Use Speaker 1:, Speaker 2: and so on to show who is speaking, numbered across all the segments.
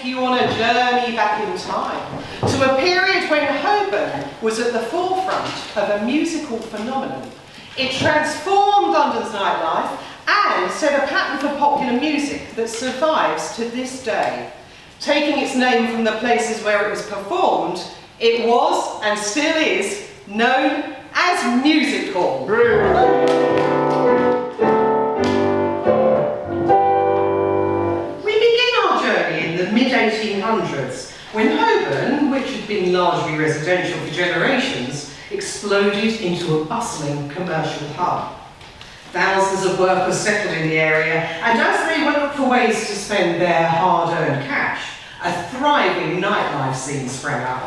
Speaker 1: take you on a journey back in time to a period when Holborn was at the forefront of a musical phenomenon. It transformed London's nightlife and set a pattern for popular music that survives to this day. Taking its name from the places where it was performed, it was, and still is, known as Music Hall. Mid-1800s, when Holborn, which had been largely residential for generations, exploded into a bustling commercial hub. Thousands of workers settled in the area, and as they looked for ways to spend their hard-earned cash, a thriving nightlife scene sprang up.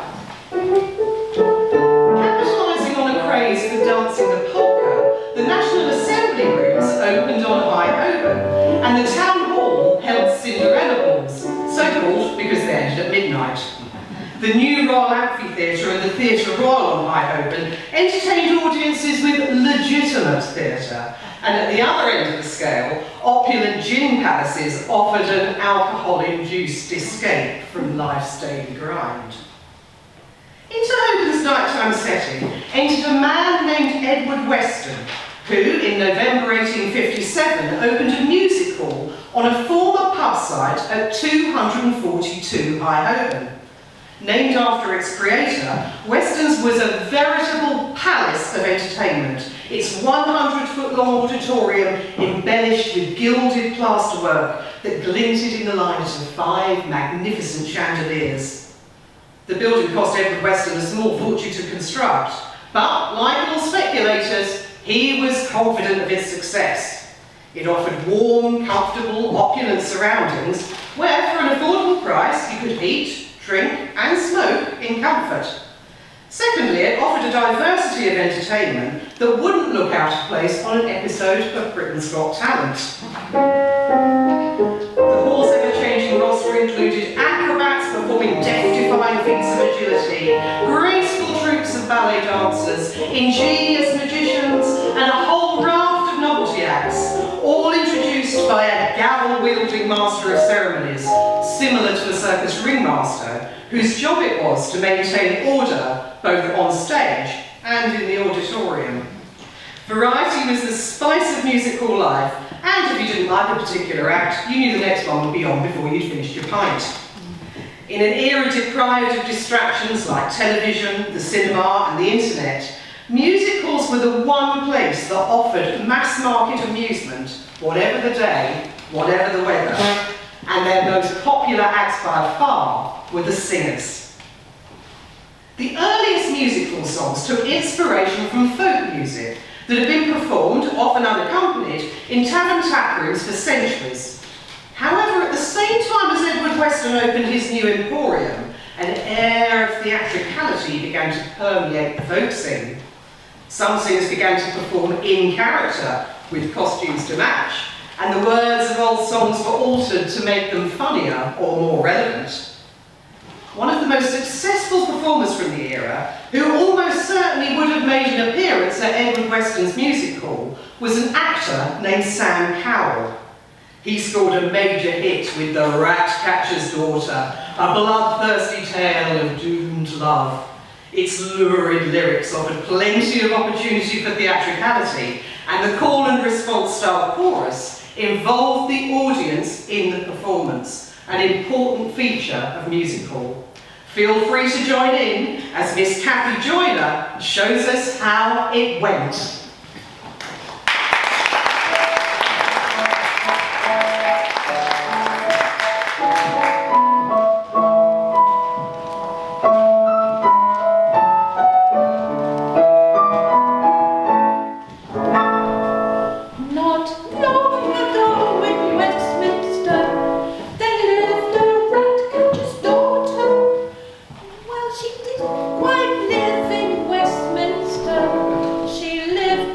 Speaker 1: Capitalising on a craze for dancing the polka, the National Assembly Rooms opened on High Holborn, and the Town Hall held Cinderella balls, so-called because they ended at midnight. The new Royal Amphitheatre and the Theatre Royal on High Holborn entertained audiences with legitimate theatre, and at the other end of the scale, opulent gin palaces offered an alcohol-induced escape from life's daily grind. Into Holborn's nighttime setting entered a man named Edward Weston, who, in November 1857, opened a music hall on a former pub site at 242 High Holborn. Named after its creator, Weston's was a veritable palace of entertainment, its 100-foot-long auditorium embellished with gilded plasterwork that glinted in the light of 5 magnificent chandeliers. The building cost Edward Weston a small fortune to construct, but, like all speculators, he was confident of its success. It offered warm, comfortable, opulent surroundings where, for an affordable price, you could eat, drink and smoke in comfort. Secondly, it offered a diversity of entertainment that wouldn't look out of place on an episode of Britain's Got Talent. The hall's ever-changing roster included acrobats performing death-defying feats of agility, graceful troupes of ballet dancers, ingenious magicians, and a whole raft of novelty acts, all introduced by a gavel-wielding master of ceremonies, similar to a circus ringmaster, whose job it was to maintain order both on stage and in the auditorium. Variety was the spice of music hall life, and if you didn't like a particular act, you knew the next one would be on before you'd finished your pint. In an era deprived of distractions like television, the cinema and the internet, music halls were the one place that offered mass-market amusement, whatever the day, whatever the weather, and their most popular acts by far were the singers. The earliest music hall songs took inspiration from folk music that had been performed, often unaccompanied, in tavern taprooms for centuries. However, at the same time as Edward Weston opened his new emporium, an air of theatricality began to permeate the folk scene. Some singers began to perform in character, with costumes to match, and the words of old songs were altered to make them funnier or more relevant. One of the most successful performers from the era, who almost certainly would have made an appearance at Edward Weston's music hall, was an actor named Sam Cowell. He scored a major hit with The Rat-Catcher's Daughter, a bloodthirsty tale of doomed love. Its lurid lyrics offered plenty of opportunity for theatricality, and the call and response style chorus involved the audience in the performance, an important feature of music hall. Feel free to join in as Miss Kathy Joyner shows us how it went.
Speaker 2: She lived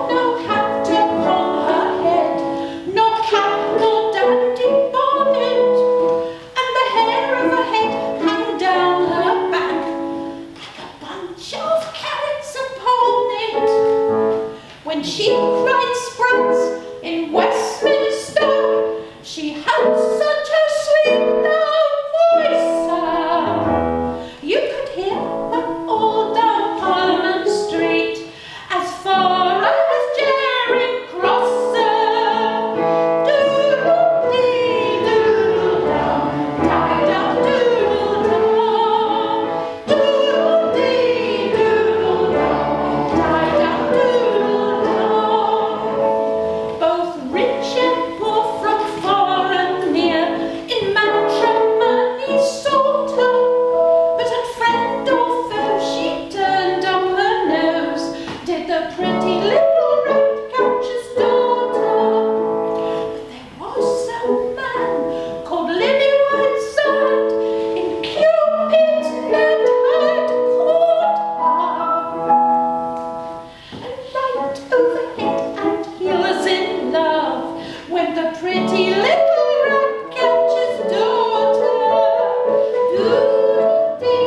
Speaker 2: no hat upon her head, nor cap nor dandy bonnet, and the hair of her head hung down her back like a bunch of carrots upon it. When she cried sprats in Westminster, she had such a sweet low voice, you could hear her all down Parliament Street, as far as Charing Cross. Doodle-dee, doodle-da, da-da, doodle-da, doodle-dee, doodle-da, da-da, doodle-da. Both rich and poor from far and near in matrimony sought her, but at friend or foe she turned up her nose, did the pretty little red countess daughter. But there was a man called Lily Whiteside in Cupid's net had caught her, and right over head and heels in love went the pretty little red catcher's daughter. Doodle-dee,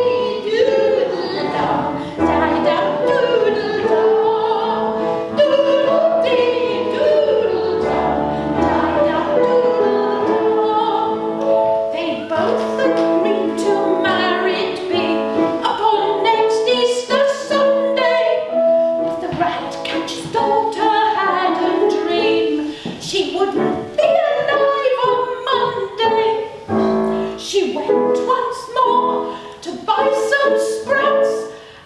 Speaker 2: doodle-da, da-da, doodle-da, doodle-dee, doodle-da, da-da, doodle-da. They both agreed to marriage be upon next Easter Sunday. But the rat catcher's daughter had a dream she wouldn't be alive on Monday. She went once more to buy some sprats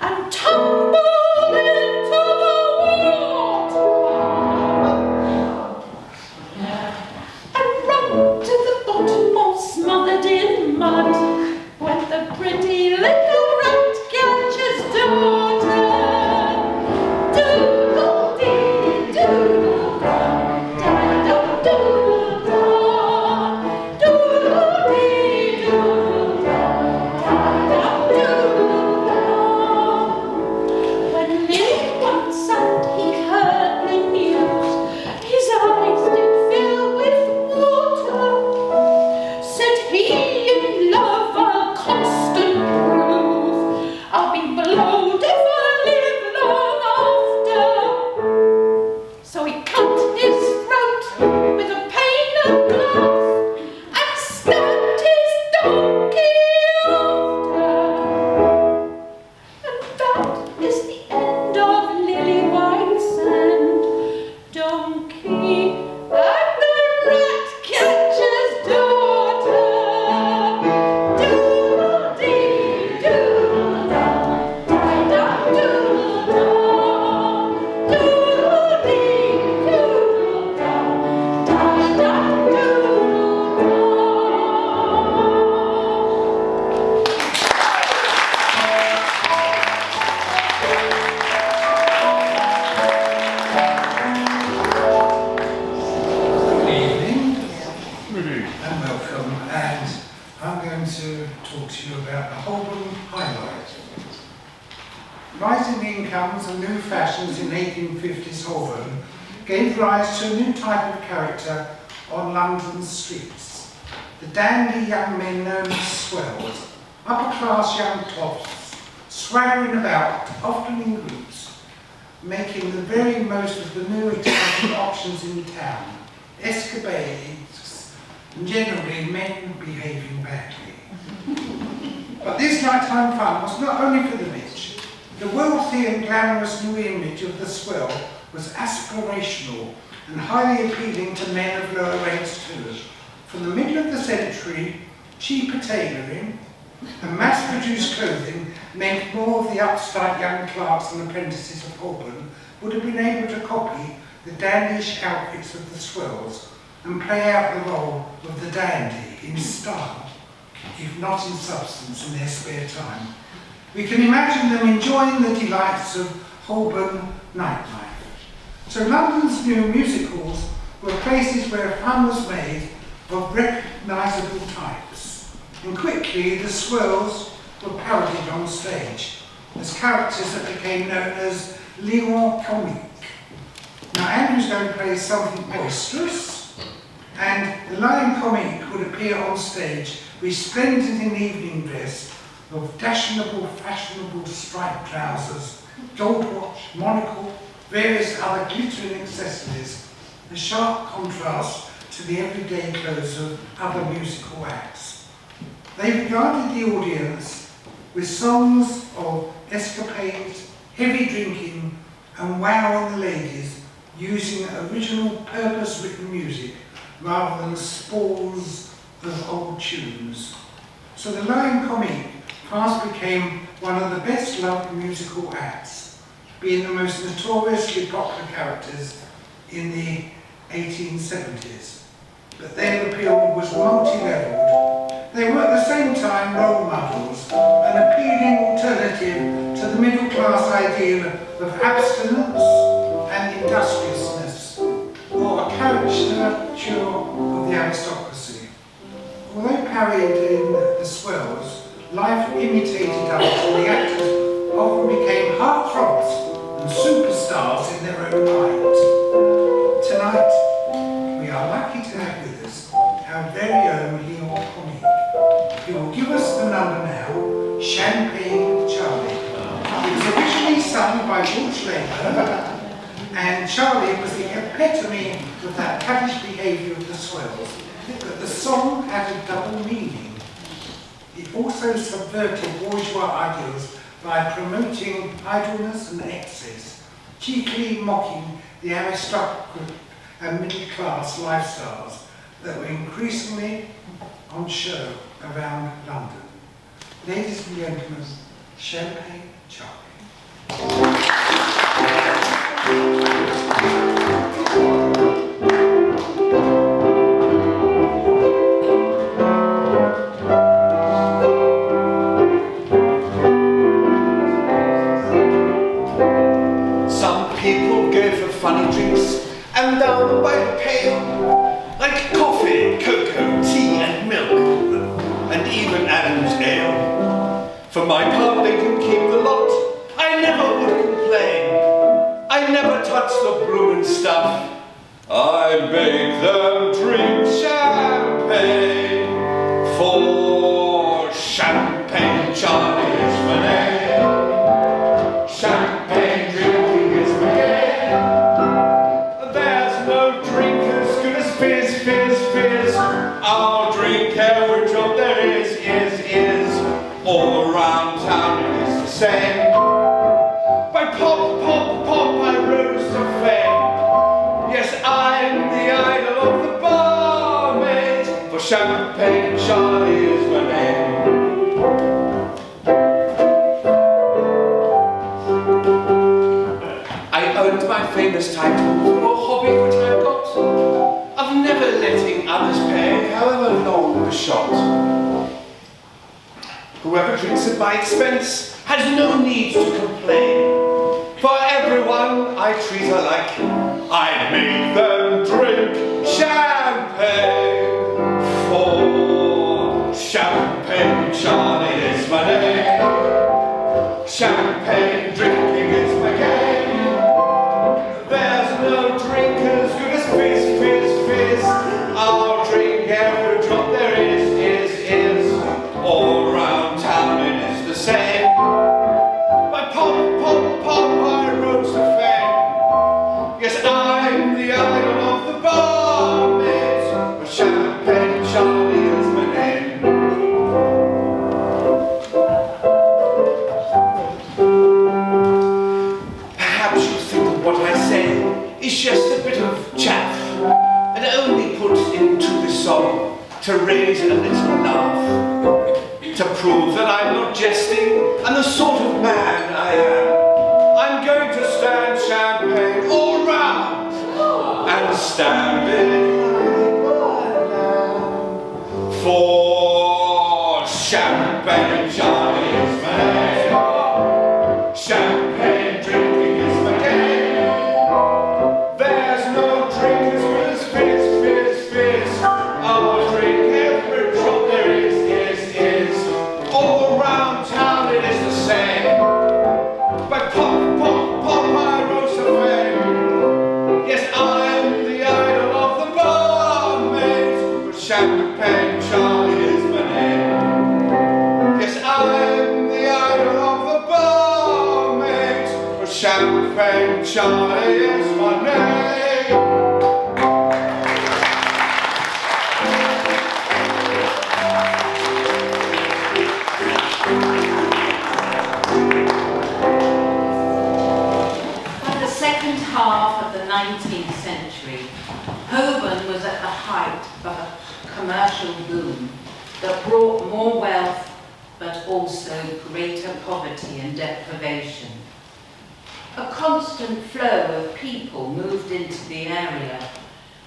Speaker 2: and tumbled into the water, and right to the bottom all smothered in mud went the pretty little rat catcher's daughter. Doodle-dee, doodle-da, da-da, doodle-da, doodle-dee, doodle-da, da-da, doodle-da. When Lily Whiteside he heard the news, his eyes did fill with water. Said he, in love I'll constant prove, I'll be blowed if I live long after. So he cut his throat with a pane of glass and stabbed his donkey after. And that is the end of Lily Whitesand, donkey, and the rat catcher's daughter. Doodle-dee, doodle-da, da-da, doodle-da, doodle-dee, doodle-da, da-da, doodle-da.
Speaker 3: Good evening and welcome, and I'm going to talk to you about the Holborn highlight. Rising incomes and new fashions in 1850s Holborn gave rise to a new type of character on London's streets. The dandy young men known as swells, upper-class young toffs, swaggering about, often in groups, making the very most of the new exciting options in town, escapades, and generally men behaving badly. But this nighttime fun was not only for the rich. The wealthy and glamorous new image of the swell was aspirational and highly appealing to men of lower ranks too. From the middle of the century, cheaper tailoring and mass-produced clothing meant more of the upstart young clerks and apprentices of Holborn would have been able to copy the dandyish outfits of the swells and play out the role of the dandy in style, if not in substance, in their spare time. We can imagine them enjoying the delights of Holborn nightlife. So London's new music halls were places where fun was made of recognisable types, and quickly the swells were parodied on stage as characters that became known as lions comiques. who's going to play something boisterous, and the lion comic would appear on stage resplendent in evening dress of fashionable striped trousers, gold watch, monocle, various other glittering accessories, a sharp contrast to the everyday clothes of other musical acts. They regarded the audience with songs of escapades, heavy drinking, and wow on the ladies, using original purpose-written music rather than spores of old tunes. So the Lion Comique fast became one of the best-loved musical acts, being the most notoriously popular characters in the 1870s. But their appeal was multi-levelled. They were at the same time role models, an appealing alternative to the middle-class ideal of abstinence and industriousness, or a caricature of the aristocracy. Although parodied in The Swells, life imitated us, and the actors often became heartthrobs and superstars in their own right. Tonight, we are lucky to have with us our very own Leon Comique. He will give us the number now, Champagne Charlie. It was originally sung by George Labour, and Charlie was the epitome of that caddish behaviour of the Swells. But the song had a double meaning. It also subverted bourgeois ideals by promoting idleness and excess, chiefly mocking the aristocratic and middle-class lifestyles that were increasingly on show around London. Ladies and gentlemen, Champagne Charlie.
Speaker 4: Funny drinks, and down by the pail, like coffee, cocoa, tea and milk, and even Adam's ale. For my part, they can keep the lot. I never would complain. I never touch the bloomin' stuff. I make them drink champagne, for Champagne Charlie is my name. Champagne drinking is my game. Fizz, fizz, fizz, I'll drink every drop there is. All around town it is the same. By pop, pop, pop, I rose to fame. Yes, I'm the idol of the barmaid, for Champagne Charlie is my name. I earned my famous title for a hobby which I've got, of never letting others pay, however long the shot. Whoever drinks at my expense has no need to complain. For everyone I treat alike, I make them drink champagne. For Champagne Charlie is my name. Champagne drinking is my game. There's no drink as good as fizz, fizz, fizz. I'll drink every drop there is. All around town it is the same. By pop, pop, pop, I rose to fame. Yes, I'm the idol of the barmaid, but Champagne Charlie is my name. Perhaps you think that what I say is just a bit of chaff, and only put into this song to raise a little laugh, to prove that I'm not jesting and the sort of man I am. I'm going to stand champagne all round and stand it like one lamb. For Champagne Charlie is my name. Champagne drinking is my game. There's no drink as good as fizz, fizz, fizz. I'll drink every drop there is. All around town it is the same. By pop, pop, pop, I rose to fame. Yes, I and Charlie is my name.
Speaker 2: By the second half of the 19th century, Holborn was at the height of a commercial boom that brought more wealth but also greater poverty and deprivation. A constant flow of people moved into the area,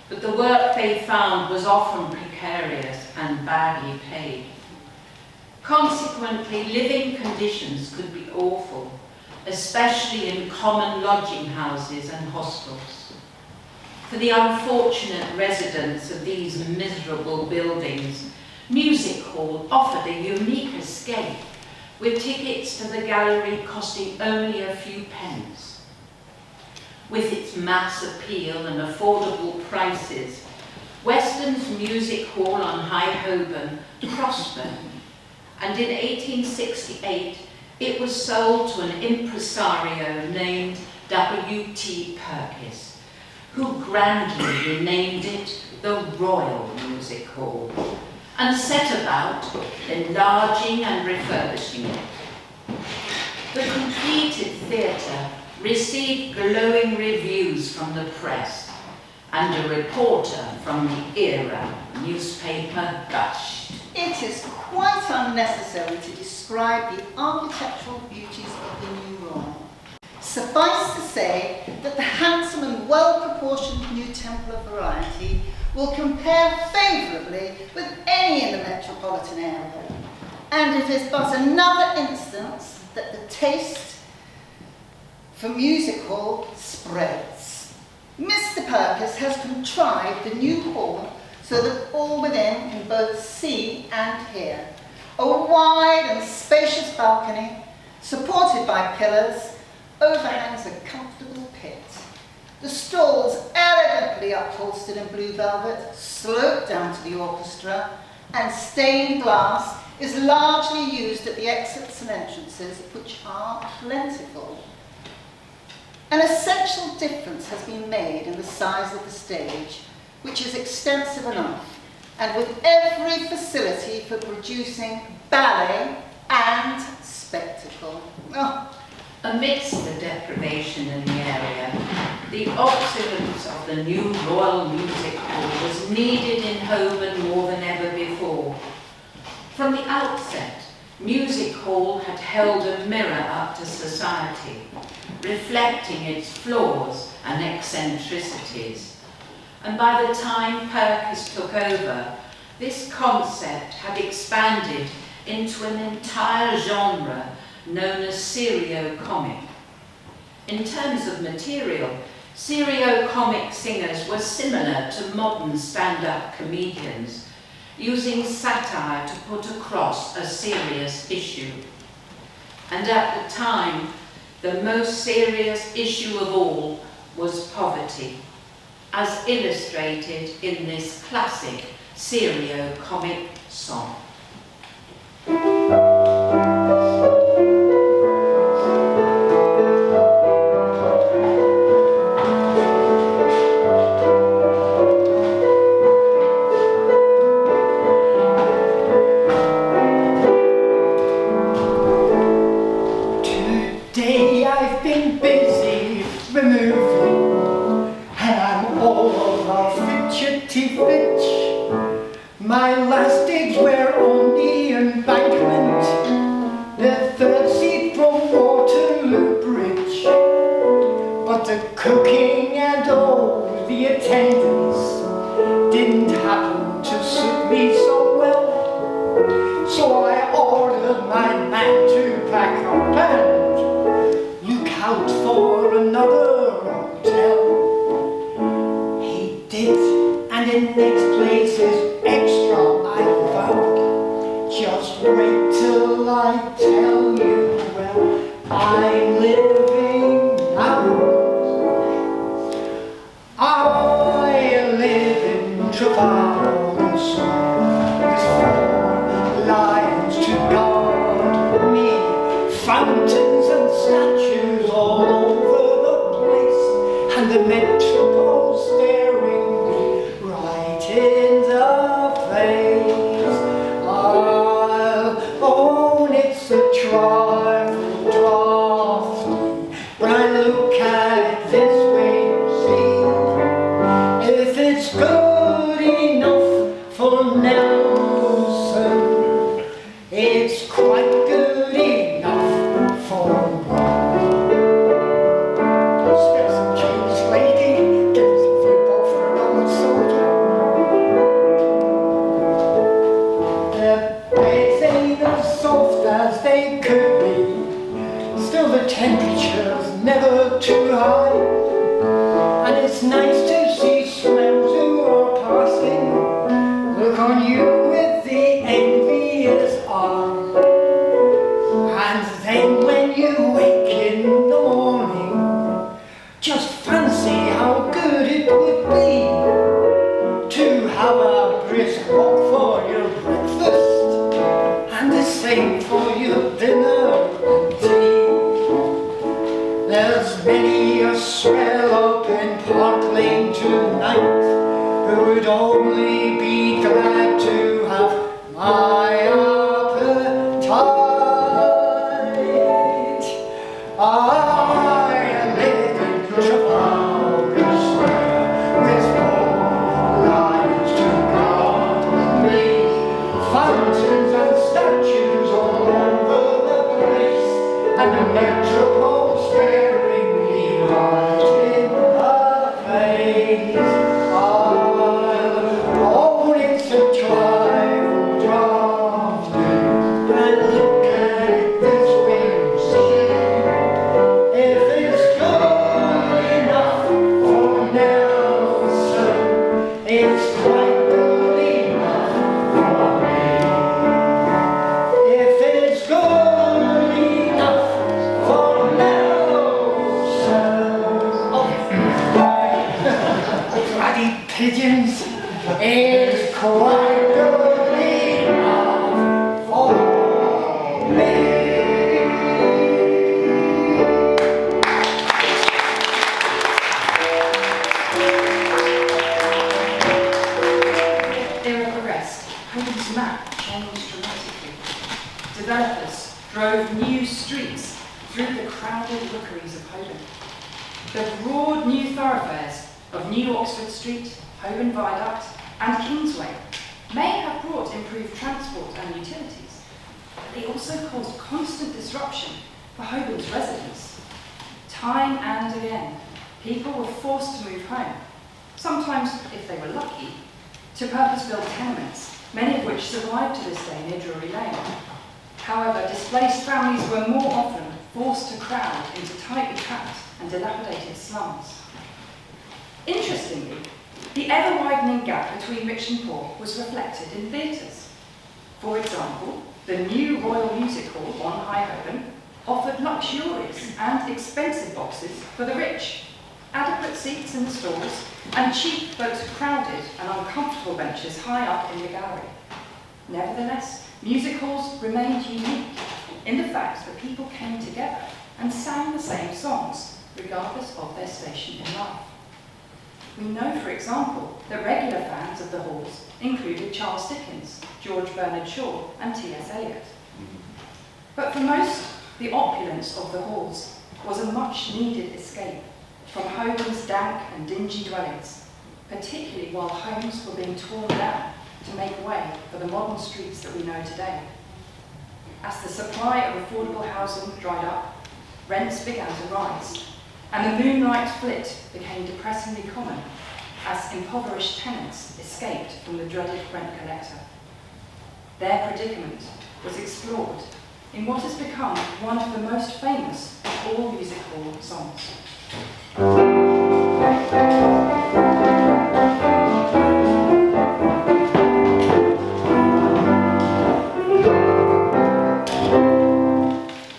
Speaker 2: but the work they found was often precarious and badly paid. Consequently, living conditions could be awful, especially in common lodging houses and hostels. For the unfortunate residents of these miserable buildings, Music Hall offered a unique escape, with tickets to the gallery costing only a few pence. With its mass appeal and affordable prices, Weston's Music Hall on High Holborn prospered, and in 1868 it was sold to an impresario named W.T. Purkis, who grandly renamed it the Royal Music Hall, and set about enlarging and refurbishing it. The completed theatre received glowing reviews from the press, and a reporter from the Era newspaper gushed.
Speaker 5: It is quite unnecessary to describe the architectural beauties of the new Royal. Suffice to say that the handsome and well-proportioned new Temple of Variety will compare favourably with any in the metropolitan area, and it is but another instance that the taste for music hall spreads. Mr. Purkis has contrived the new hall so that all within can both see and hear. A wide and spacious balcony, supported by pillars, overhangs a comfortable pit. The stalls, elegantly upholstered in blue velvet, slope down to the orchestra, and stained glass is largely used at the exits and entrances, which are plentiful. An essential difference has been made in the size of the stage, which is extensive enough, and with every facility for producing ballet and spectacle. Oh.
Speaker 2: Amidst the deprivation in the area, the opulence of the new Royal Music Hall was needed in Holborn more than ever before. From the outset, Music Hall had held a mirror up to society, reflecting its flaws and eccentricities. And by the time Purkis took over, this concept had expanded into an entire genre known as serio-comic. In terms of material, serio-comic singers were similar to modern stand-up comedians, using satire to put across a serious issue. And at the time, the most serious issue of all was poverty, as illustrated in this classic serio-comic song.
Speaker 6: Today I've been busy removing, and I'm all over fidgety fitch. My last digs were on the embankment, the third seat from Waterloo Bridge. But the cooking and all the attendance didn't happen to suit me so well. So I ordered my man to pack up and look out for another hotel. He did, and the next place is extra, I found. Just wait till I tell you where I'm living now. I live in Trafalgar Square with 4 lions to guard me, fountains and statues all over the and the metropole staring me right in the face. I'll own it's a trifle drafty when I look at this window. If it's good enough for Nelson, it's quite good enough for me. Spare some change, lady. Give us a few bob for an old soldier. The beds ain't as soft as they could be. Still the temperature's never too high. And it's nice to see swells who are passing look on you with the envious eye. And then when you wake in the morning, just fancy how good it would be to have a brisk walk for your breakfast and the same for your dinner and tea. There's many a swell up in Park Lane tonight who would only be glad to have my appetite. I live in Trafalgar Square with 4 lines to guard me, fountains and statues all over the place, and the metropole staring me right in the face. Oh, it's a trifle drafty, and look at it this windshield. If it's good enough for Nelson, it's quite good enough for me. If it's good enough for Nelson, bloody pigeons, it's quite good enough for me.
Speaker 7: Era progressed, Holborn's map changed dramatically. Developers drove new streets through the crowded rookeries of Holborn. The broad new thoroughfares of New Oxford Street, Holborn Viaduct and Kingsway may have brought improved transport and utilities, but they also caused constant disruption for Holborn's residents. Time and again, people were forced to move home, sometimes, if they were lucky, to purpose-built tenements, many of which survive to this day near Drury Lane. However, displaced families were more often forced to crowd into tightly packed and dilapidated slums. Interestingly, the ever-widening gap between rich and poor was reflected in theatres. For example, the new Royal Music Hall on High Holborn offered luxurious and expensive boxes for the rich, adequate seats in the stalls, and cheap but crowded and uncomfortable benches high up in the gallery. Nevertheless, music halls remained unique in the fact that people came together and sang the same songs, regardless of their station in life. We know, for example, that regular fans of the halls included Charles Dickens, George Bernard Shaw, and T.S. Eliot. But for most, the opulence of the halls was a much-needed escape from Holborn's dank and dingy dwellings, particularly while homes were being torn down to make way for the modern streets that we know today. As the supply of affordable housing dried up, rents began to rise, and the moonlight flit became depressingly common as impoverished tenants escaped from the dreaded rent collector. Their predicament was explored in what has become one of the most famous of all music hall songs.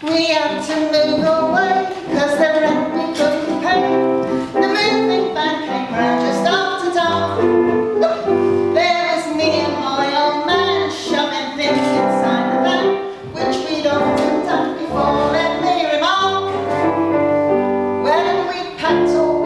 Speaker 5: We had to move away because the rent we couldn't pay. The moving van came round just after dark. There was me and my old man shoving things inside the van, which we'd often done before, let me remark. When we packed all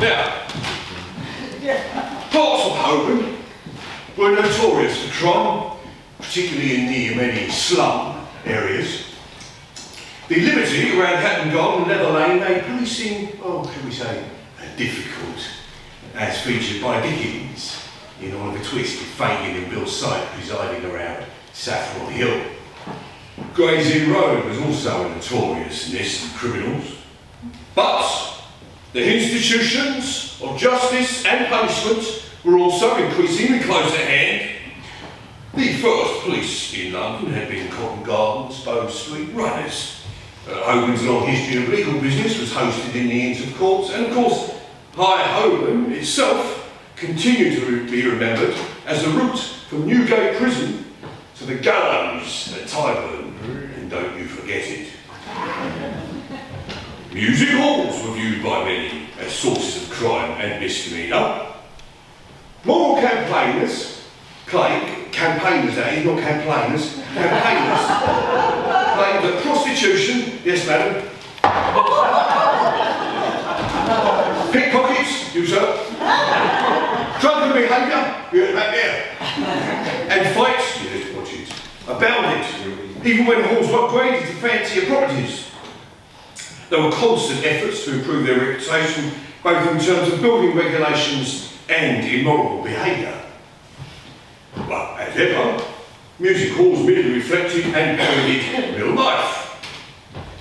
Speaker 8: Now, parts of Holborn were notorious for crime, particularly in the many slum areas. The liberty around Hatton Garden and Leather Lane made policing, shall we say, difficult, as featured by Dickens in Oliver Twist, with Fagin and Bill Sipe presiding around Saffron Hill. Gray's Inn Road was also a notorious nest of criminals. But the institutions of justice and punishment were also increasingly close at hand. The first police in London had been Cotton Garden's Bow Street runners. Holborn's long history of legal business was hosted in the Inns of Courts, and of course, High Holborn itself continued to be remembered as the route from Newgate Prison to the gallows at Tyburn, and don't you forget it. Music halls were viewed by many as sources of crime and misdemeanour. Moral campaigners claimed that prostitution, yes madam, pickpockets, you sir, drunken behaviour, you're back there, and fights, yes, watch it, abounded, even when halls were upgraded to fancier properties. There were constant efforts to improve their reputation, both in terms of building regulations and immoral behaviour. But as ever, music halls merely reflected and parodied real life.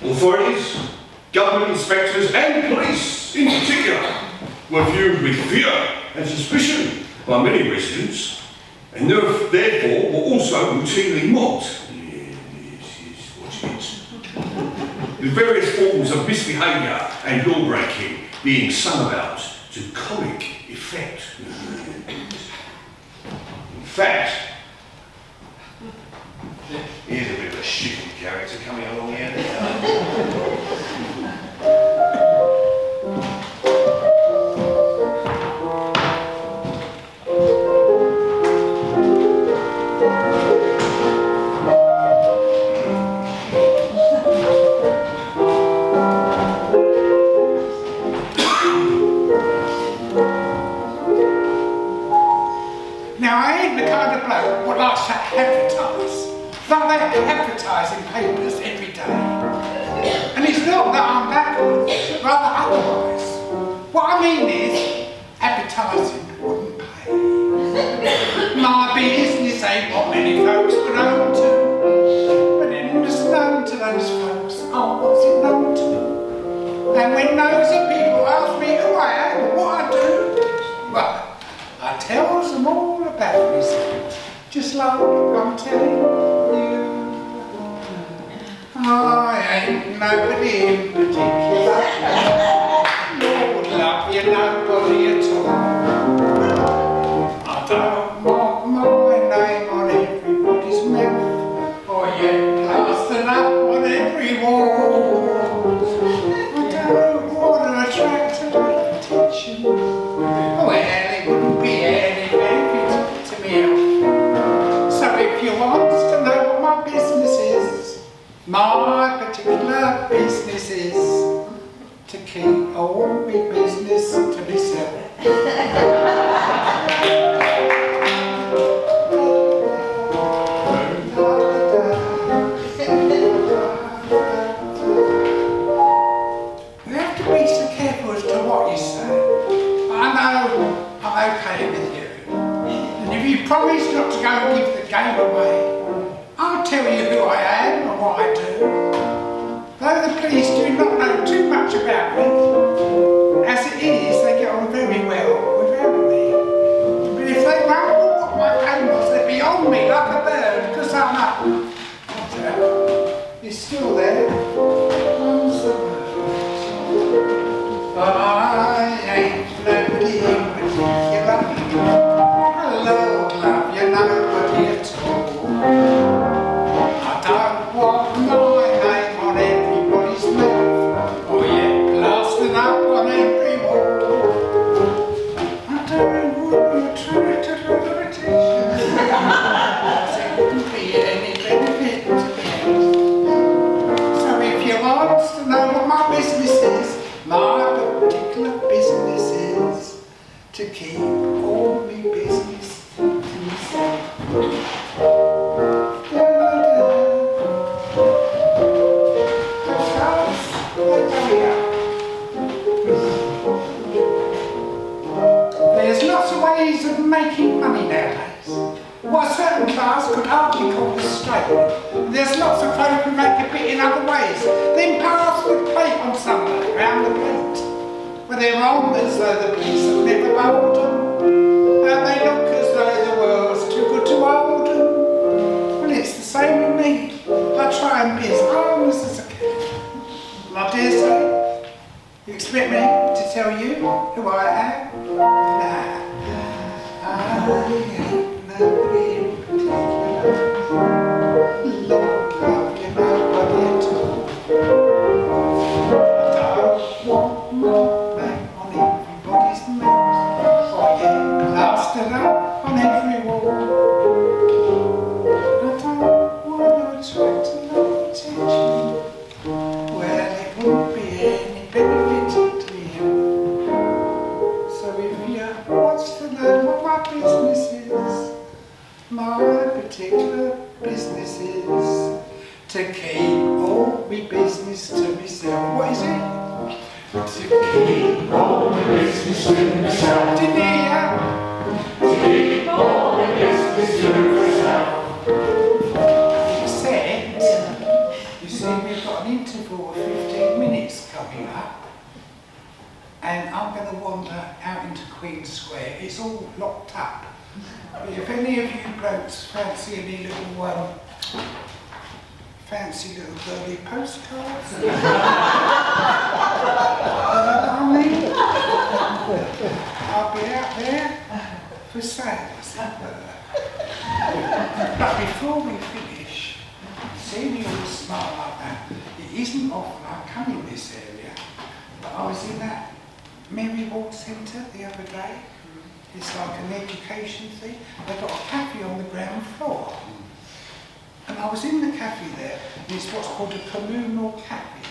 Speaker 8: Authorities, government inspectors and police in particular were viewed with fear and suspicion by many residents, and therefore were also routinely mocked. Yes, watch it. With various forms of misbehaviour and law breaking being sung about to comic effect. In fact, here's a bit of a shifty character coming along here.
Speaker 3: Now, I ain't the kind of bloke what likes to advertise. But they advertise in papers every day. And it's not that I'm backwards, rather otherwise. What I mean is, advertising wouldn't pay. My business ain't what many folks would own to. But it was known to those folks. Oh, what's it known to? And when those people ask me who I am and what I do, well, I tells them all about myself, just like I'm telling you. I ain't nobody in particular, Lord love you, nobody at all. I don't want my name on everybody's mouth, or yet plastered up on every wall. I don't want to attract a lot of attention. Well, it wouldn't be any benefit to me. So if you want to know what my business is, my particular business is to keep all my business to myself. You have to be so careful as to what you say. I know I'm okay with you. And if you promise not to go and give the game away, I'll tell you who I am and what I do. Though the police do not know too much about me, as it is, they get on very well without me. But if they wonder what my game was, they'd be on me like a bird, because I'm up. But it's still there. I'm the bird. I ain't nobody in particular. Lord love you, nobody at all. I don't want my name on everybody's mouth, could hardly call us straight. There's lots of folk who make a bit in other ways, then pass the plate on someone round the plate. Well, they're on as though the police have never bowled them, and they look as though the world's too good to hold them. Well, it's the same with me. I try and be as harmless as I can. And I dare say, you expect me to tell you who I am? Nah. I ain't nobody in particular. Lord love you, nobody at all. I don't want my name on everybody's mouth. Oh yeah, plastered up on every wall. I don't want to attract a lot of attention. Well, it wouldn't be any benefit to you. So if you want to know what my business is, my particular business is to keep all my business to myself. What is it? To keep all my business to myself. Didn't hear ya? To keep all my business to myself. Except, you see, we've got an interval of 15 minutes coming up. And I'm going to wander out into Queen Square. It's all locked up. But if any of you blokes fancy any little girly postcards, you know what I mean? I'll be out there for sale. But before we finish, seeing you all smile like that, it isn't often I come in this area, but I was in that Mary Ward Centre the other day. It's like an education thing. They've got a cafe on the ground floor. And I was in the cafe there, and it's what's called a communal cafe.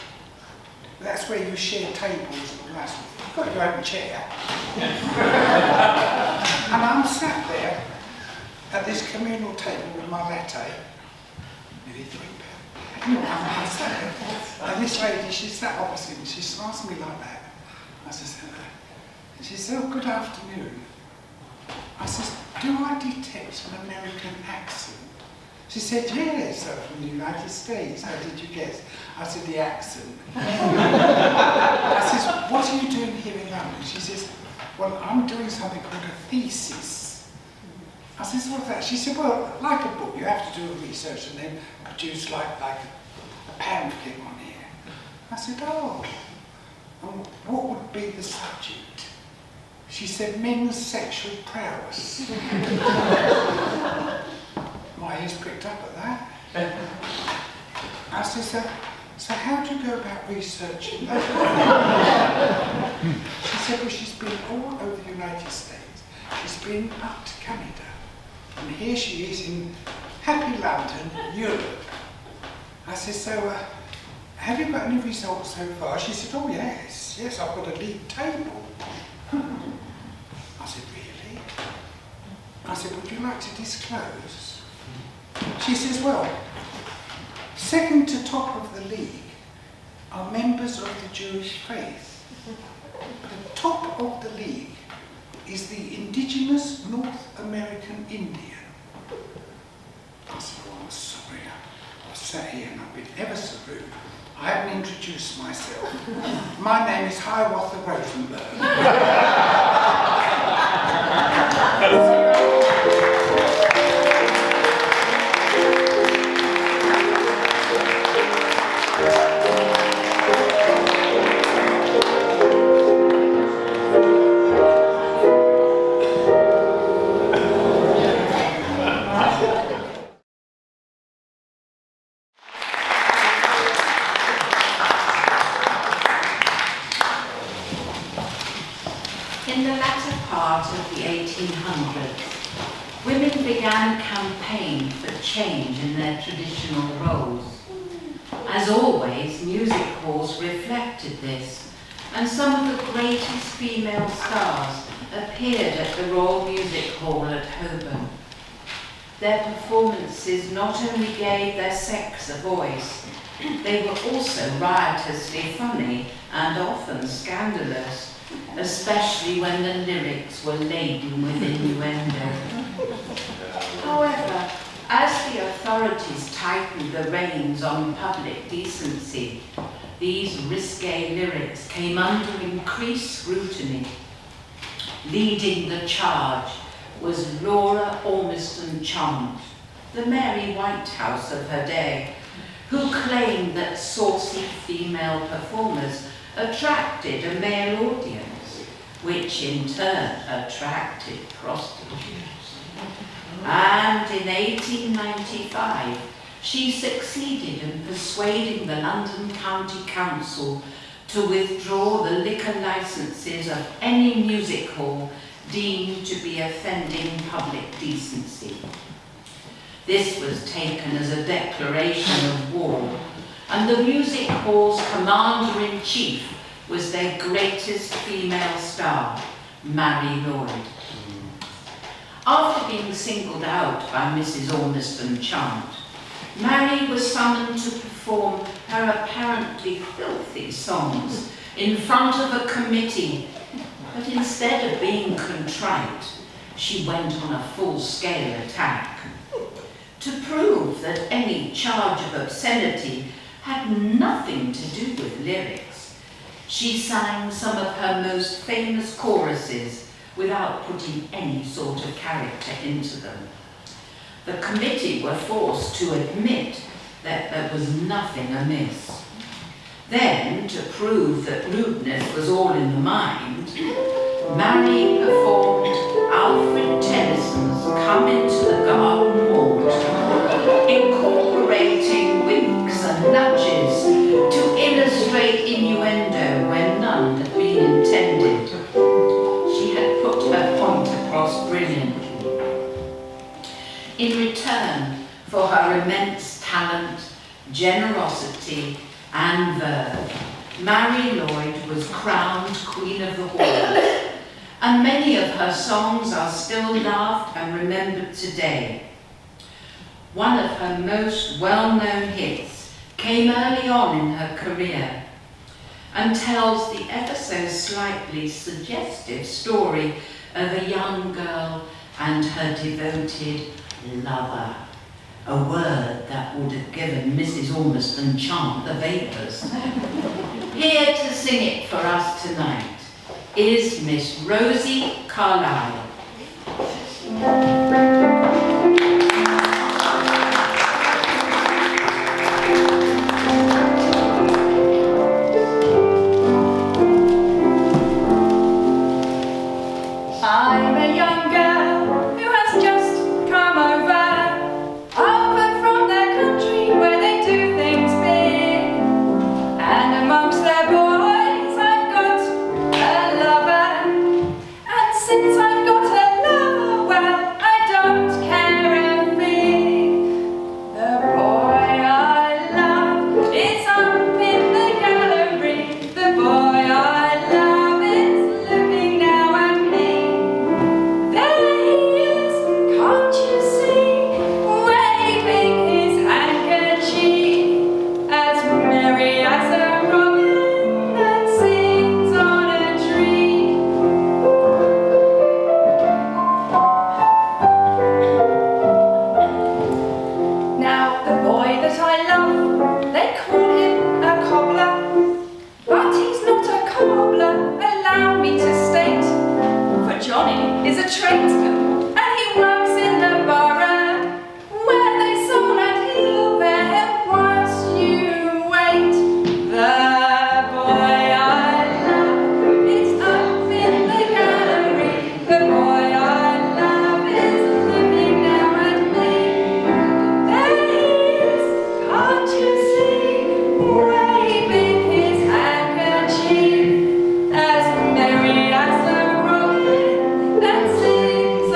Speaker 3: That's where you share tables and all that sort of thing. You've got your own chair. And I'm sat there at this communal table with my latte, nearly £3. Anyway, I'm sat there, and this lady, she sat opposite me, she smiles at me like that. I says, hello. And she said, oh, good afternoon. I says, do I detect an American accent? She said, yes, I'm from the United States. How did you guess? I said, the accent. I says, what are you doing here in London? She says, well, I'm doing something called a thesis. I says, what's that? She said, well, like a book, you have to do a research and then produce like a pamphlet on here. I said, oh, and what would be the subject? She said, men's sexual prowess. My ears pricked up at that. I said, so how do you go about researching that? She said, well, she's been all over the United States. She's been up to Canada. And here she is in happy London, Europe. I said, so have you got any results so far? She said, oh yes, I've got a league table. I said, really? I said, would you like to disclose? She says, well, second to top of the league are members of the Jewish faith. The top of the league is the indigenous North American Indian. I said, oh, I'm sorry, I've sat here and I've been ever so rude. I haven't introduced myself. My name is Hiawatha Rosenberg.
Speaker 9: In the latter part of the 1800s, women began a campaign for change in their traditional roles. As always, music halls reflected this, and some of the greatest female stars appeared at the Royal Music Hall at Holborn. Their performances not only gave their sex a voice, they were also riotously funny and often scandalous, especially when the lyrics were laden with innuendo. However, As the authorities tightened the reins on public decency, these risque lyrics came under increased scrutiny. Leading the charge was Laura Ormiston Chant, the Mary Whitehouse of her day, who claimed that saucy female performers attracted a male audience, which in turn attracted prostitutes. And in 1895, she succeeded in persuading the London County Council to withdraw the liquor licences of any music hall deemed to be offending public decency. This was taken as a declaration of war, and the music hall's commander-in-chief was their greatest female star, Mary Lloyd. After being singled out by Mrs. Ormiston Chant, Mary was summoned to perform her apparently filthy songs in front of a committee, but instead of being contrite, she went on a full-scale attack. To prove that any charge of obscenity had nothing to do with lyrics, she sang some of her most famous choruses without putting any sort of character into them. The committee were forced to admit that there was nothing amiss. Then, to prove that rudeness was all in the mind, Mary performed Alfred Tennyson's Come Into the Garden Walk, incorporating winks and nudges to illustrate innuendo where none had been intended. She had put her point across brilliantly. In return for her immense talent, generosity, and verve, Mary Lloyd was crowned Queen of the Hall, and many of her songs are still loved and remembered today. One of her most well-known hits came early on in her career and tells the ever so slightly suggestive story of a young girl and her devoted lover, a word that would have given Mrs. Ormiston Chant the vapours. Here to sing it for us tonight is Miss Rosie Carlyle.
Speaker 2: I'm a young girl who has just come over from their country where they do things big. And amongst their boys I've got a lover. And since I've got a lover, well, I don't care a fig. The boy I love is up in the gallery. The boy I love is looking now at me. There he is, can't you see, waving his handkerchief, as merry as a robin that sings on a tree. Now the boy that I love, they call him a cobbler, but he's not a cobbler, allow me to state. For Johnny is a tradesman, and he works in the borough, where they saw and heal there whilst you wait. The boy I love is up in the gallery. The boy I love is looking now at me. There he is, can't you see, waving his handkerchief, as merry as a robin that sings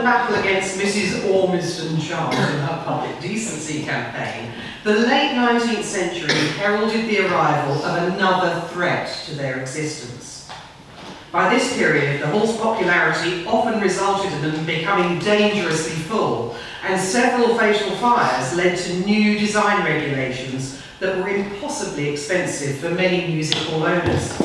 Speaker 1: the battle against Mrs. Ormiston Charles in her public decency campaign, the late 19th century heralded the arrival of another threat to their existence. By this period, the hall's popularity often resulted in them becoming dangerously full, and several fatal fires led to new design regulations that were impossibly expensive for many music hall owners.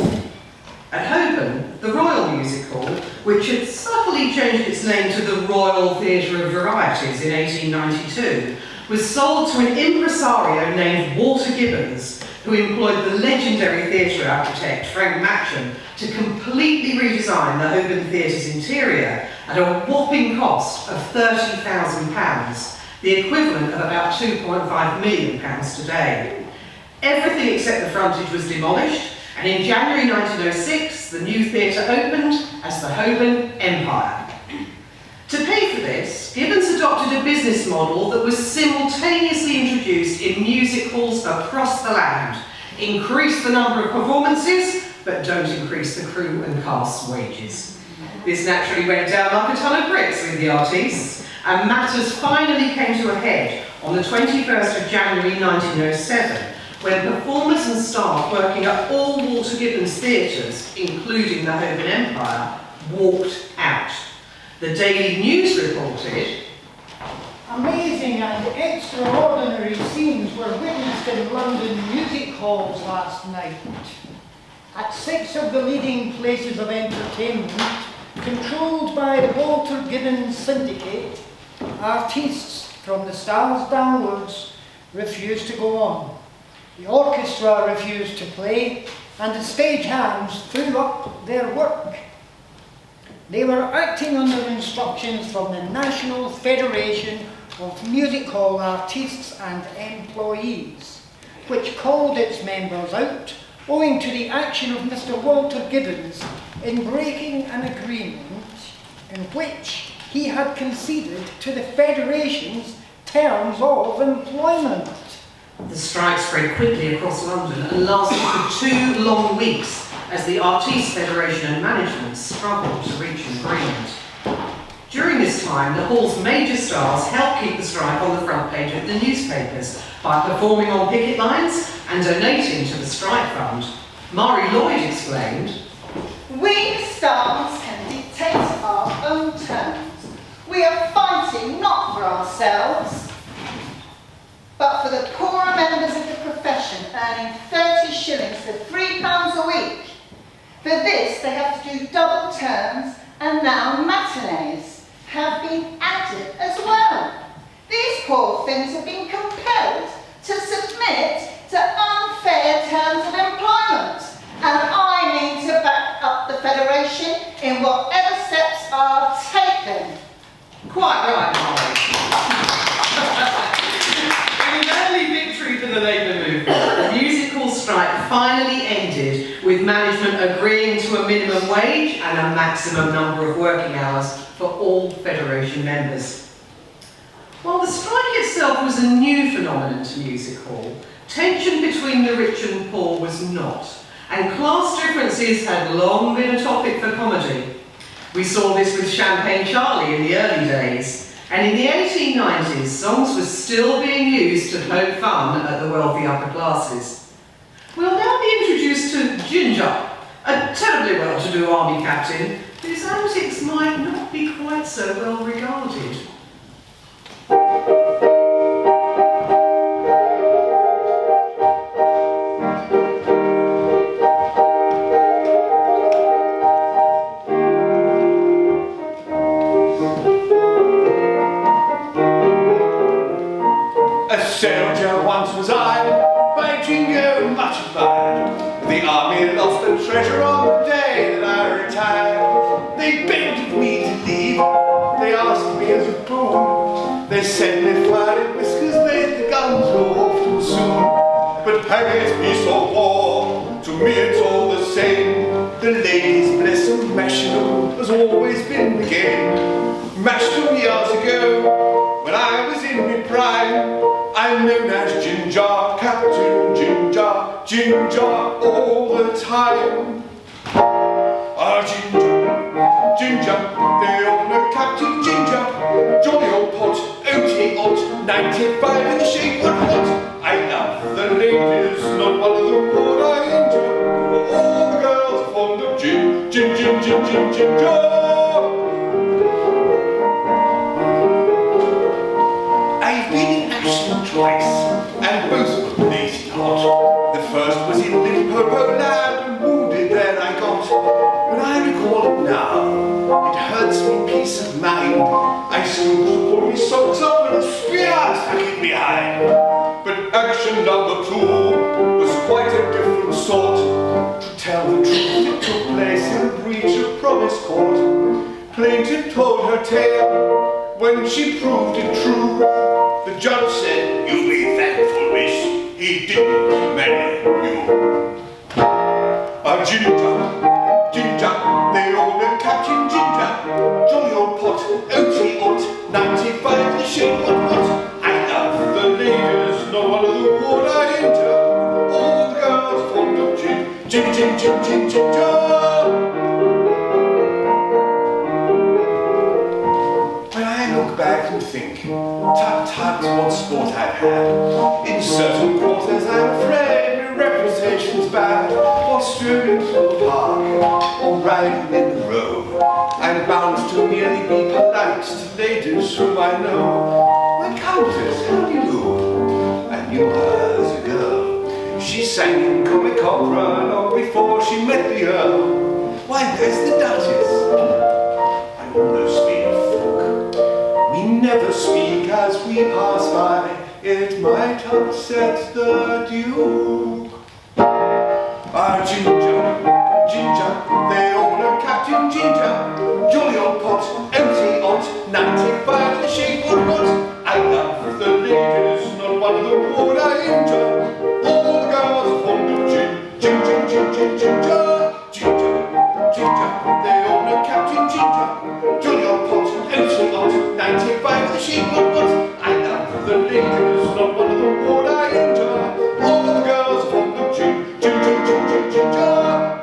Speaker 1: At Holborn, the Royal Music Hall, which had subtly changed its name to the Royal Theatre of Varieties in 1892, was sold to an impresario named Walter Gibbons, who employed the legendary theatre architect Frank Matcham to completely redesign the Holborn Theatre's interior at a whopping cost of £30,000, the equivalent of about £2.5 million today. Everything except the frontage was demolished, and in January 1906, the new theatre opened as the Holborn Empire. To pay for this, Gibbons adopted a business model that was simultaneously introduced in music halls across the land. Increase the number of performances, but don't increase the crew and cast's wages. This naturally went down like a ton of bricks with the artistes, and matters finally came to a head on the 21st of January 1907, when performers and staff working at all Walter Gibbons theatres, including the Holborn Empire, walked out. The Daily News reported,
Speaker 6: amazing and extraordinary scenes were witnessed in London music halls last night. At 6 of the leading places of entertainment, controlled by the Walter Gibbons Syndicate, artistes from the stars downwards refused to go on. The orchestra refused to play, and the stagehands threw up their work. They were acting under instructions from the National Federation of Music Hall Artists and Employees, which called its members out owing to the action of Mr. Walter Gibbons in breaking an agreement in which he had conceded to the Federation's terms of employment.
Speaker 1: the strike spread quickly across London and lasted for 2 long weeks as the Artistes Federation and management struggled to reach an agreement. During this time, the hall's major stars helped keep the strike on the front page of the newspapers by performing on picket lines and donating to the strike fund. Mari Lloyd explained,
Speaker 5: "We, the stars, can dictate our own terms. We are fighting not for ourselves, but for the poorer members of the profession earning 30 shillings to £3 a week. For this, they have to do double terms, and now matinees have been added as well. These poor things have been compelled to submit to unfair terms of employment, and I mean to back up the Federation in whatever steps are taken."
Speaker 1: quite right, Mari. In an early victory for the labour movement, the music hall strike finally ended with management agreeing to a minimum wage and a maximum number of working hours for all Federation members. While the strike itself was a new phenomenon to music hall, tension between the rich and poor was not, and class differences had long been a topic for comedy. We saw this with Champagne Charlie in the early days, and in the 1890s, songs were still being used to poke fun at the wealthy upper classes. We'll now be introduced to Ginger, a terribly well-to-do army captain whose antics might not be quite so well regarded.
Speaker 4: Soldier once was I, by jingo much admired. The army lost the treasure on the day that I retired. They begged of me to leave, they asked me as a boon. They said they fired whiskers made the guns go off too soon. But Harry's peace or war, to me it's all the same. The ladies, bless them, mashing them has always been the game. Mashed them years ago, when I was in my prime. I'm known as Ginger, Captain Ginger, Ginger all the time. Ah, Ginger, Ginger, they all know Captain Ginger.
Speaker 8: jolly old pot, OT odd, 95 in the shape of what? I love the ladies, not one of them would I injure. All the girls are fond of gin, gin, gin, gin, gin, ginger. I've been in Ashland twice, and both were blazing hot. The first was in Limpopo land, and wounded there I got. When I recall it now, it hurts me peace of mind. I soon pulled my socks up and a spear stuck in behind. But action number 2 was quite a different sort. To tell the truth, it took place in a breach of promise court. Plaintiff told her tale. When she proved it true, the judge said, "You'll be thankful, miss, he didn't marry you." Ginger, Ginger, they all know Captain Ginger. Jolly old pot, OT odd, 95 in the shape of what? I love the ladies, not one of them would I injure. All the girls fond of gin, gin, gin, gin, gin, ginger. Look back and think, tut tut, what sport I've had. In certain quarters I'm afraid my reputation's bad. While strolling through the park, or riding in the road, I'm bound to merely be polite to ladies whom I know. My countess, how do you do? I knew her as a girl. She sang in comic opera long before she met the Earl. Why, there's the Duchess. I almost made a folk. We never speak as we pass by, it might upset the Duke. Ginger, Ginger, they all know Captain Ginger. Jolly old pot, OT odd, 95 in the shape of what? I love the ladies, not one of them would I injure. All the girls are fond of gin, gin, gin, gin, gin, ginger. Ginger, Ginger, they all know Captain Ginger. Jolly old pot, OT odd, 95 in the shape of what? I love the ladies, not one of them would I injure. All the girls are fond of gin, gin, gin, gin, gin, ginger.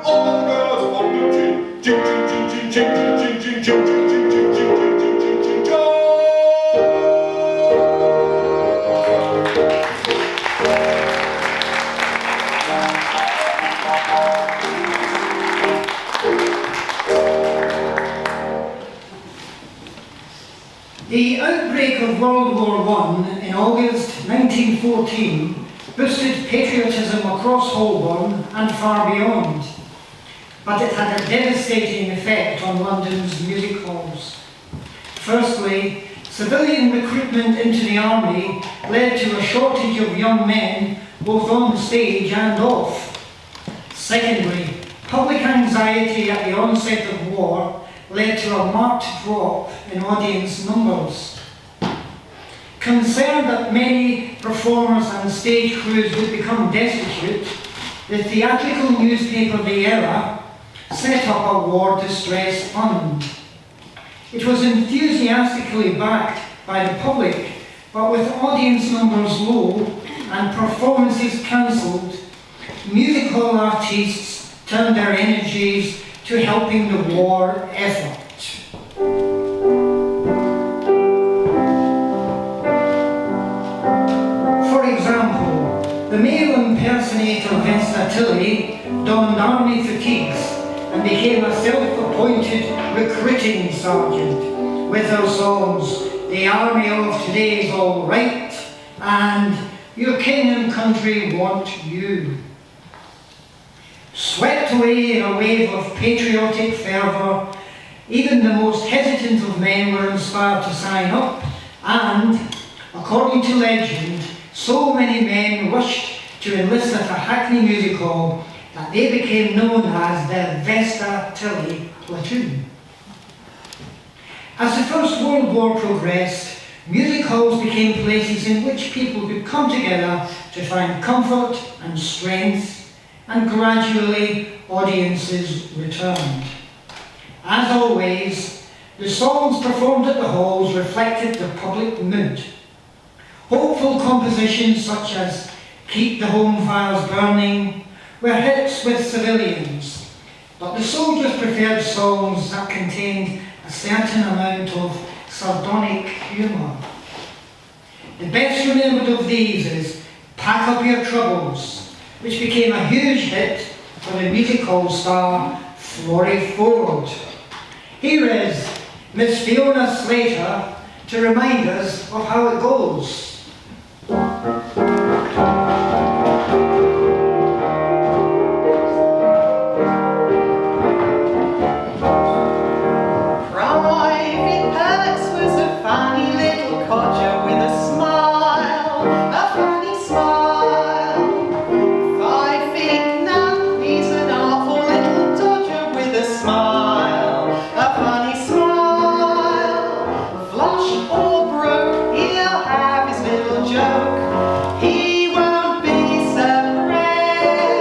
Speaker 8: All the girls are fond of gin, gin, gin, gin, gin, gin, gin, gin, gin, gin, gin, gin, gin, gin, gin, gin, ginger.
Speaker 6: The outbreak of World War I in August 1914 boosted patriotism across Holborn and far beyond, but it had a devastating effect on London's music halls. Firstly, civilian recruitment into the army led to a shortage of young men both on stage and off. Secondly, public anxiety at the onset of war led to a marked drop in audience numbers. Concerned that many performers and stage crews would become destitute, the theatrical newspaper The Era set up a war distress fund. It was enthusiastically backed by the public, but with audience numbers low and performances cancelled, music hall artists turned their energies to helping the war effort. For example, the male impersonator Vesta Tilly donned army fatigues and became a self-appointed recruiting sergeant with her songs "The Army of Today's All Right" and "Your King and Country Want You." Swept away in a wave of patriotic fervour, even the most hesitant of men were inspired to sign up, and, according to legend, so many men rushed to enlist at a Hackney music hall that they became known as the Vesta Tilly Platoon. As the First World War progressed, music halls became places in which people could come together to find comfort and strength, and gradually audiences returned. As always, the songs performed at the halls reflected the public mood. Hopeful compositions such as "Keep the Home Fires Burning" were hits with civilians, but the soldiers preferred songs that contained a certain amount of sardonic humour. The best remembered of these is Pack Up Your Troubles, which became a huge hit for the music hall star Florrie Ford. Here is Miss Fiona Slater to remind us of how it goes.
Speaker 1: Private Perks was a funny little codger with a smile, a funny smile. 5 feet none, he's an awful little dodger with a smile, a funny smile. Flush or broke, he'll have his little joke. He won't be suppressed.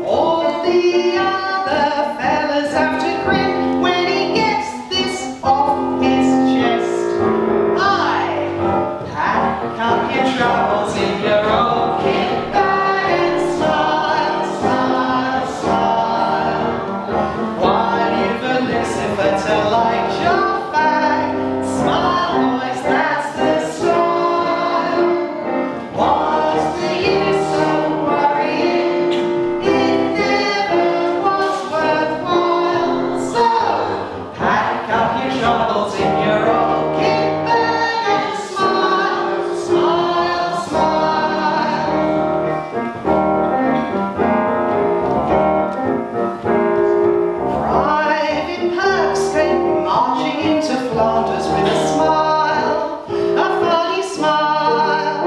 Speaker 1: All the other fellas have to grin when he gets this off his chest. Pack up your troubles in your old kit bag and smile, smile, smile. While you've a Lucifer to light your fag, smile boys, that's the style. What's the use of worrying? It never was worthwhile. So pack up your troubles in your old kit bag and smile, smile, smile. Private Perks came marching into Flanders with a smile, a funny smile.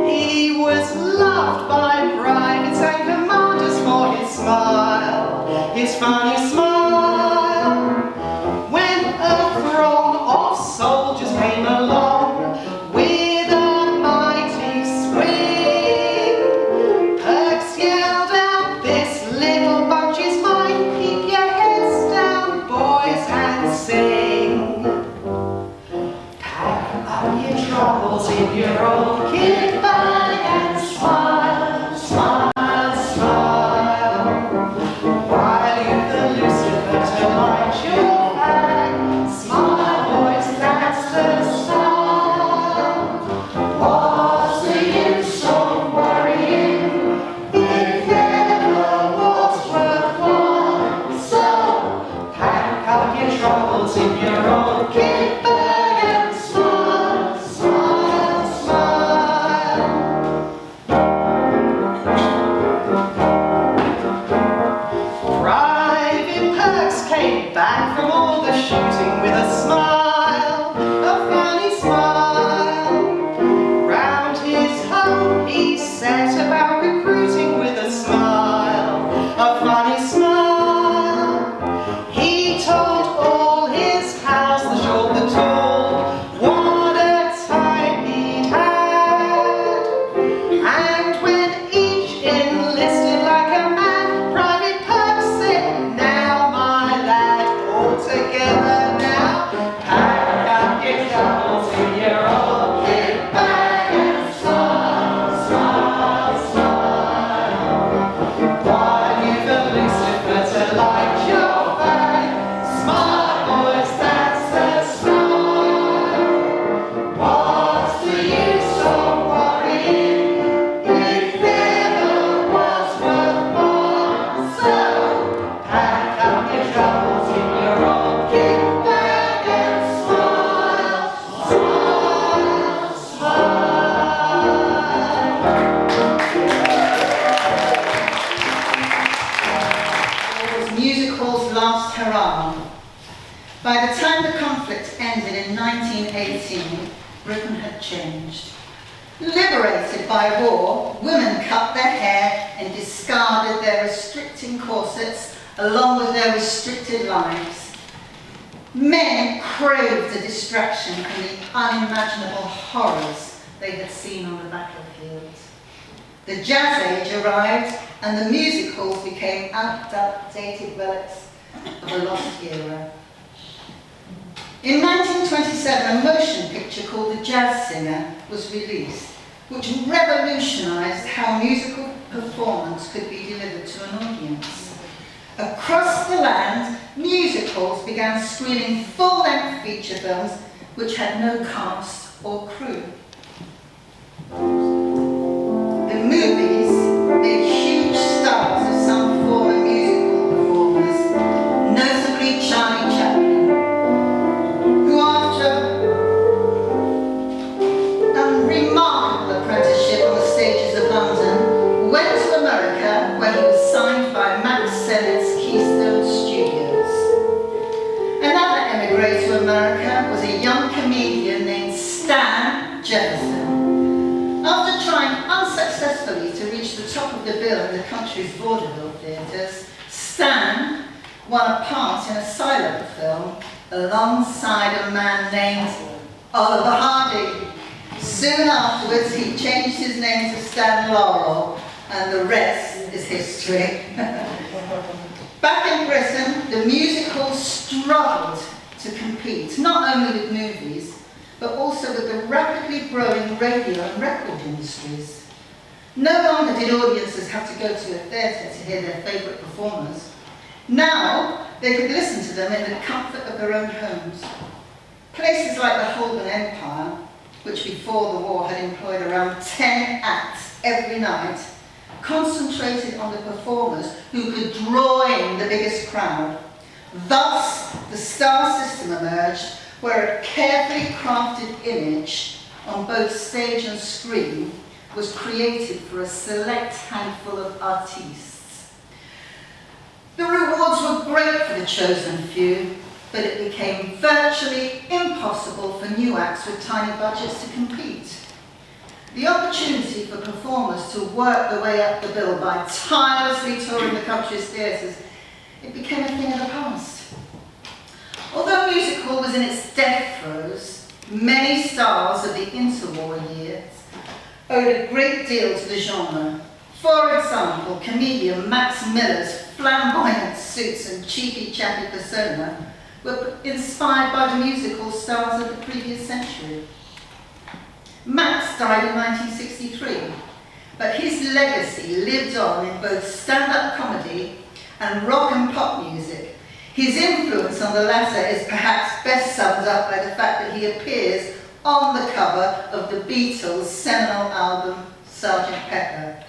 Speaker 1: He was loved by privates and commanders for his smile, his funny smile. When a throng of soldiers came along with a mighty swing, Perks yelled out, "This little bunch is mine. Keep your heads down, boys, and sing." Pack up your troubles in your old kit bag and smile, smile, smile. While you've the Lucifer to light your fag, smile boys, that's the style. What's the use of worrying? It never was worthwhile. So pack up your troubles in your old kit bag and smile, smile, smile. Private Perks came back from all the shooting with a smile, a funny smile. Round his home he set about recruiting with a smile, a funny smile. He told all his pals, the short, the tall, what a time he'd had. And when each enlisted like a man, Private Perks said, "Now, my lad, all together now, pack up your troubles in your old kit bag and smile, smile, smile. While you've a Lucifer to light your fag, smile boys, that's the style. What's the use of worrying? It never was worthwhile. So pack up your troubles in your old kit bag and smile, smile, smile.
Speaker 5: It was music hall's last hurrah. By the time the conflict ended in 1918, Britain had changed. Liberated by war, women cut their hair and discarded their restricting corsets along with their restricted lives. Men craved a distraction from the unimaginable horrors they had seen on the battlefield. The jazz age arrived and the music halls became outdated relics of a lost era. In 1927, a motion picture called The Jazz Singer was released, which revolutionised how musical performance could be delivered to an audience. Across the land, music halls began screening full-length feature films which had no cast or crew. The movies made huge stars of some former musical performers, notably Charlie Chaplin, who after a remarkable apprenticeship on the stages of London, went to America where he was signed by Max Sennett's Keystone Studios. Another emigre to America was a young comedian named Stan Jefferson. After trying unsuccessfully to reach the top of the bill in the country's vaudeville theatres, Stan won a part in a silent film alongside a man named Oliver Hardy. Soon afterwards, he changed his name to Stan Laurel, and the rest is history. Back in Britain, the music halls struggled to compete, not only with movies, but also with the rapidly growing radio and record industries. No longer did audiences have to go to a theatre to hear their favourite performers. Now, they could listen to them in the comfort of their own homes. Places like the Holborn Empire, which before the war had employed around 10 acts every night, concentrated on the performers who could draw in the biggest crowd. Thus, the star system emerged, where a carefully crafted image on both stage and screen was created for a select handful of artistes. The rewards were great for the chosen few, but it became virtually impossible for new acts with tiny budgets to compete. The opportunity for performers to work their way up the bill by tirelessly touring the country's theatres, it became a thing of the past. Although music hall was in its death throes, many stars of the interwar years owed a great deal to the genre. For example, comedian Max Miller's flamboyant suits and cheeky-chappy persona were inspired by the musical stars of the previous century. Max died in 1963, but his legacy lived on in both stand-up comedy and rock and pop music. His influence on the latter is perhaps best summed up by the fact that he appears on the cover of the Beatles' seminal album, Sgt. Pepper.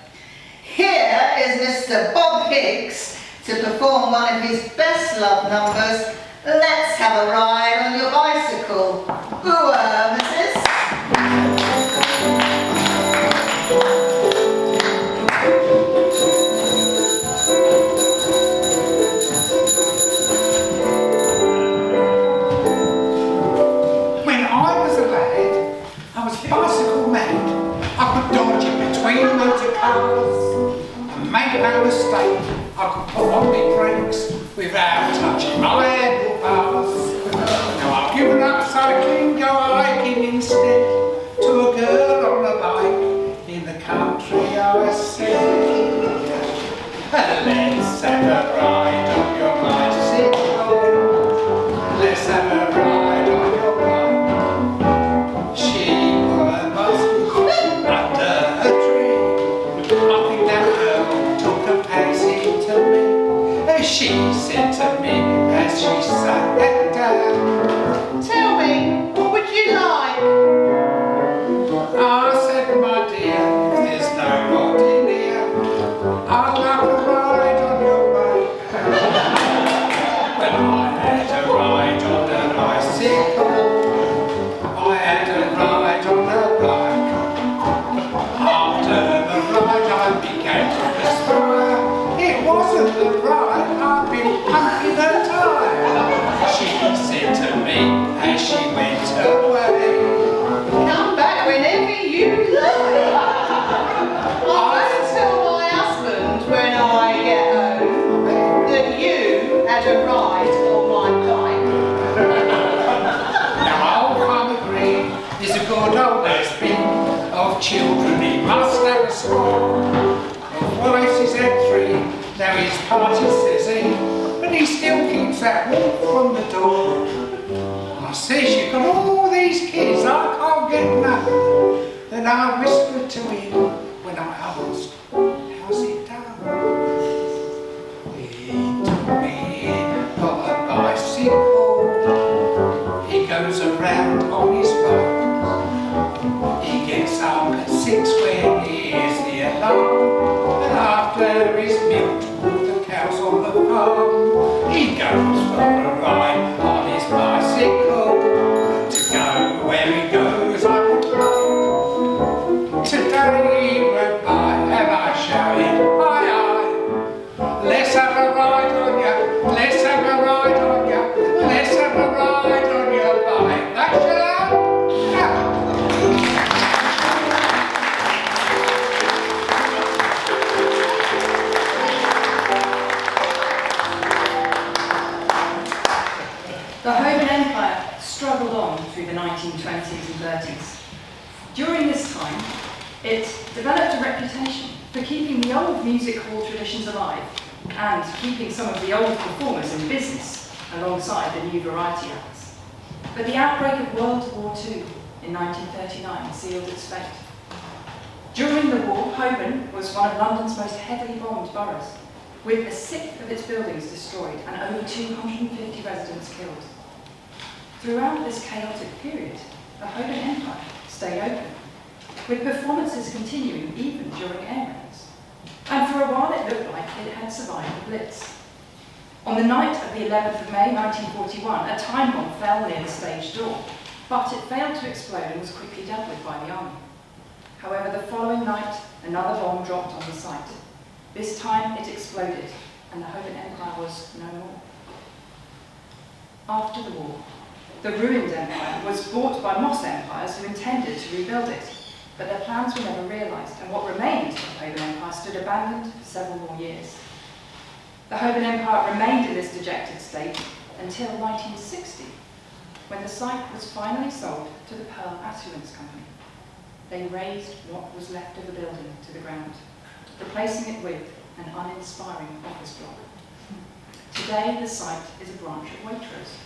Speaker 5: Here is Mr. Bob Hicks to perform one of his best-loved numbers, Let's Have a Ride on Your Bicycle. Ooh, Mrs.
Speaker 3: When I was a lad, I was bicycle mad. I could dodge in between motor cars and make no mistake. I could put on my brakes without touching my handlebars. Now I've given up cycling, go hiking instead, to a girl on a bike in the country I said. Let's have a ride on your bicycle. Let's have a ride on your bike. She was under a tree. I think that girl took a fancy to me, as she said to me as she sat down.
Speaker 1: Tell me, what would you like?
Speaker 3: I said, my dear, if there's nobody near, I'd like a ride on your bike. Well, I had a ride on a bicycle. I had a ride on a bike. After the ride, I began to perspire. It wasn't the ride, I'd been pumping her tire. She said to me as she went away,
Speaker 1: Come back whenever you like. I won't tell my husband when I get home that you had a ride on my bike.
Speaker 3: now old Farmer Green is a good old has-been. Of children he must have a score. Of wives he's had 3, now his party says he, but he still keeps that walk from the door. I says, you've got all these kids, I can't get none. Then I whispered to him when I asked, how's it done? He
Speaker 7: the 1920s and 30s. During this time, it developed a reputation for keeping the old music hall traditions alive and keeping some of the old performers in business alongside the new variety acts. But the outbreak of World War II in 1939 sealed its fate. During the war, Holborn was one of London's most heavily bombed boroughs, with a sixth of its buildings destroyed and over 250 residents killed. Throughout this chaotic period, the Holborn Empire stayed open, with performances continuing even during air raids. And for a while it looked like it had survived the Blitz. On the night of the 11th of May 1941, a time bomb fell near the stage door, but it failed to explode and was quickly dealt with by the army. However, the following night, another bomb dropped on the site. This time it exploded, and the Holborn Empire was no more. After the war, the ruined empire was bought by Moss empires who intended to rebuild it, but their plans were never realised, and what remained of the Holborn Empire stood abandoned for several more years. The Holborn Empire remained in this dejected state until 1960, when the site was finally sold to the Pearl Assurance Company. They razed what was left of the building to the ground, replacing it with an uninspiring office block. Today, the site is a branch of Waitrose,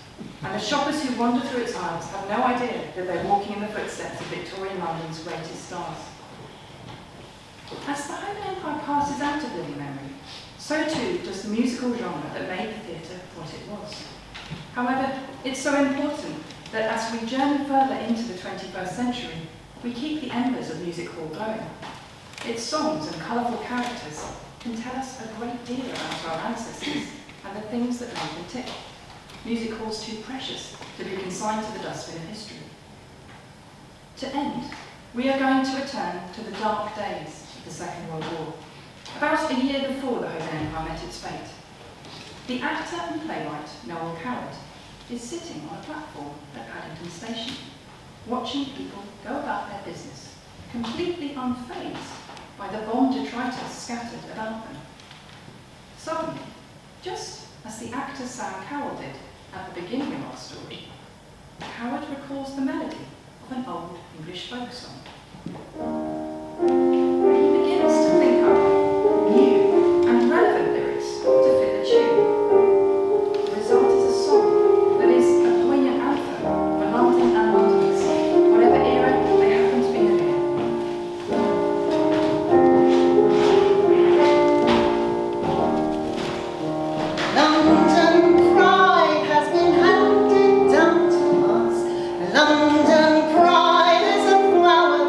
Speaker 7: and the shoppers who wander through its aisles have no idea that they're walking in the footsteps of Victorian London's greatest stars. As the Holborn Empire passes out of living memory, so too does the musical genre that made the theatre what it was. However, it's so important that as we journey further into the 21st century, we keep the embers of music hall glowing. Its songs and colourful characters can tell us a great deal about our ancestors and the things that made them tick. Music halls too precious to be consigned to the dustbin of history. To end, we are going to return to the dark days of the Second World War, about a year before the Holborn Empire met its fate. The actor and playwright Noel Coward is sitting on a platform at Paddington Station, watching people go about their business, completely unfazed by the bomb detritus scattered about them. Suddenly, just as the actor Sam Cowell did at the beginning of our story, Coward recalls the melody of an old English folk song. He begins to think up new and relevant lyrics to fit the tune. The result is a song that is a poignant anthem for London and Londoners, whatever era they happen to be living in.
Speaker 5: London pride has been handed down to us. London pride is a flower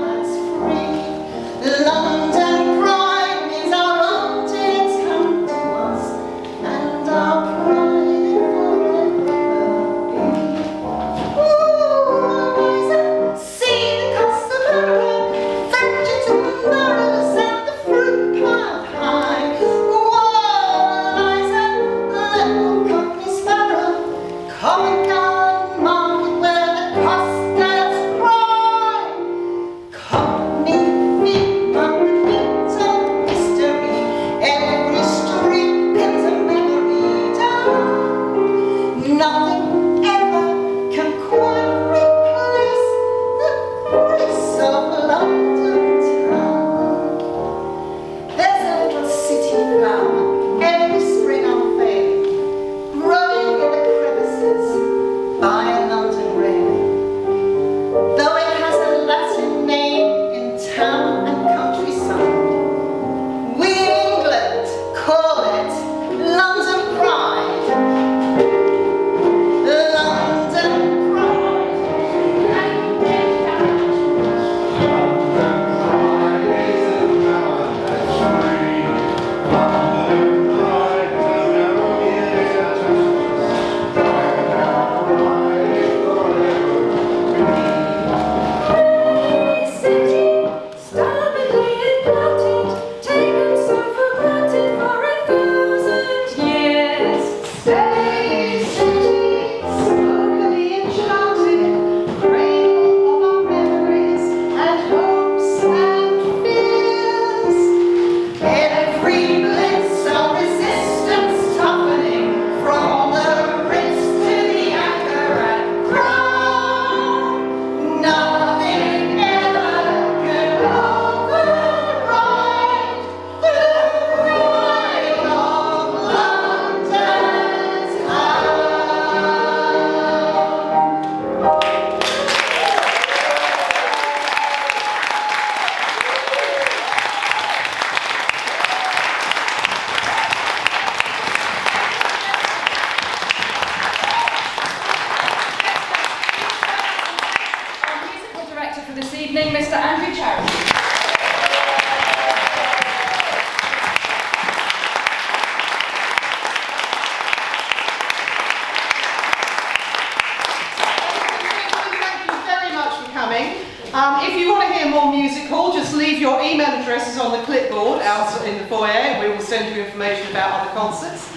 Speaker 1: address is on the clipboard out in the foyer. We will send you information about other concerts.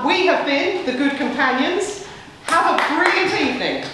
Speaker 1: We have been the Good Companions. Have a brilliant evening.